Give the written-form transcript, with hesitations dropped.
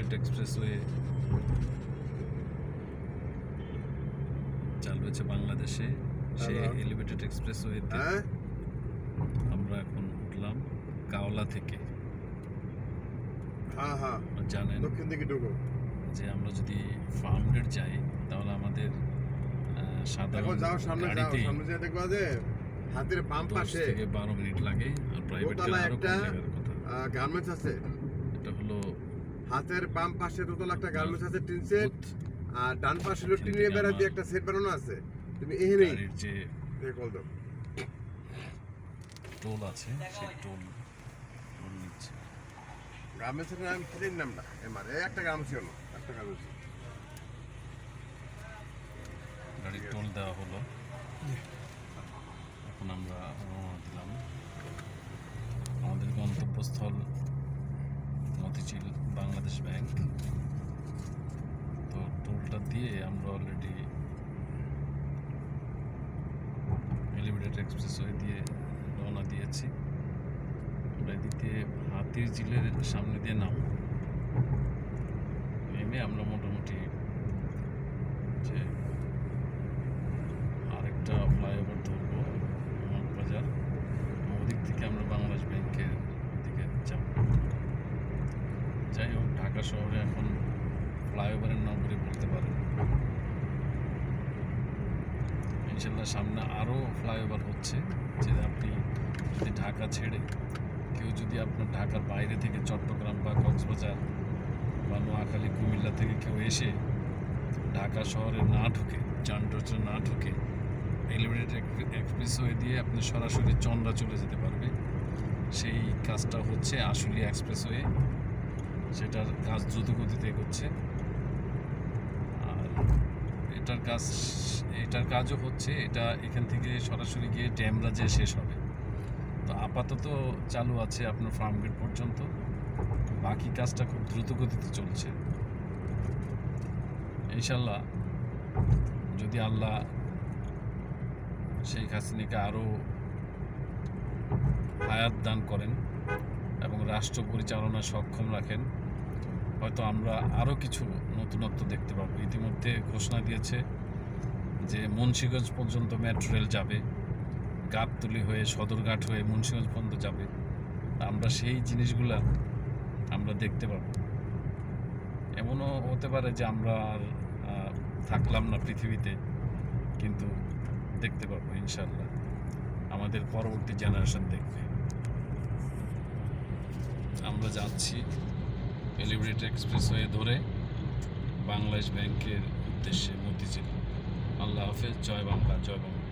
Elevated expressway চালু হয়েছে বাংলাদেশে। সেই এলিভেটেড এক্সপ্রেসওয়েতে আমরা এখন উঠলাম কাওলা থেকে। জানেন যে আমরা যদি ফার্মগেট যাই তাহলে আমাদের সাধারণ গাড়িতে হাতের বাম পাশে 10 থেকে 12 মিনিট লাগে, আর প্রাইভেট কারে আরো কম লাগার কথা। গার্মেন্টস আছে, এটা হলো হাতের বাম পাশে দোতলা একটা গার্মেন্টস আছে, টিন সেট, আর ডান পাশে হলো টিনের বেড়া দিয়ে একটা সেট বানানো আছে। তুমি এখানেই গাড়ির যে কল দাও, টোল আছে সেই টোল নিচ্ছে। গার্মেন্টসের নাম কি জানি নামটা, এমআর একটা গার্মেন্টস হলো, একটা গার্মেন্টস গাড়ির টোল দেওয়া হলো। এখন আমরা রওনা দিলাম। আমাদের গন্তব্যস্থল মতিঝিল বাংলাদেশ ব্যাংক। তো টোলটা দিয়ে আমরা অলরেডি এলিভেটেড এক্সপ্রেসওয়ে দিয়ে রওনা দিয়েছি। আমরা এদিক দিয়ে হাতির ঝিলের সামনে দিয়ে নেমে আমরা মোটামুটি যে আরেকটা ফ্লাইওভার ধরবো বাজার, ওদিক থেকে আমরা বাংলাদেশ ব্যাংকের দিকে যাব। যাই হোক, ঢাকা শহরে এখন ফ্লাইওভারের নগরী বলতে পারেন। ইনশাল্লাহ সামনে আরও ফ্লাইওভার হচ্ছে। যে আপনি যদি ঢাকা ছেড়ে কেউ যদি আপনার ঢাকার বাইরে থেকে চট্টগ্রাম বা কক্সবাজার বা নোয়াখালী কুমিল্লা থেকে কেউ এসে ঢাকা শহরে না ঢুকে, যানজটে না ঢুকে এলিভেটেড এক্সপ্রেসওয়ে দিয়ে আপনি সরাসরি চন্দ্রা চলে যেতে পারবে। সেই কাজটা হচ্ছে আশুলিয়া এক্সপ্রেসওয়ে, সেটার কাজ দ্রুতগতিতে এগোচ্ছে। আর এটার কাজও হচ্ছে, এটা এখান থেকে সরাসরি গিয়ে ড্যামরা যে শেষ হবে। তো আপাতত চালু আছে আপনার ফার্মগেট পর্যন্ত, বাকি কাজটা খুব দ্রুতগতিতে চলছে। ইনশাল্লাহ যদি আল্লাহ শেখ হাসিনাকে আরও হায়াত দান করেন এবং রাষ্ট্র পরিচালনা সক্ষম রাখেন, হয়তো আমরা আরও কিছু নতুনত্ব দেখতে পাবো। ইতিমধ্যে ঘোষণা দিয়েছে যে মুন্সিগঞ্জ পর্যন্ত মেট্রো রেল যাবে, গাবতলী হয়ে সদরঘাট হয়ে মুন্সিগঞ্জ পর্যন্ত যাবে। আমরা সেই জিনিসগুলা আমরা দেখতে পাবো। এমনও হতে পারে যে আমরা আর থাকলাম না পৃথিবীতে, কিন্তু দেখতে পাবো ইনশাল্লাহ, আমাদের পরবর্তী জেনারেশন দেখবে। আমরা যাচ্ছি এলিভেটেড এক্সপ্রেসওয়ে ধরে বাংলাদেশ ব্যাংকের উদ্দেশ্যে মতিঝিল। আল্লাহ হাফেজ। জয় বাংলা, জয় বাংলা।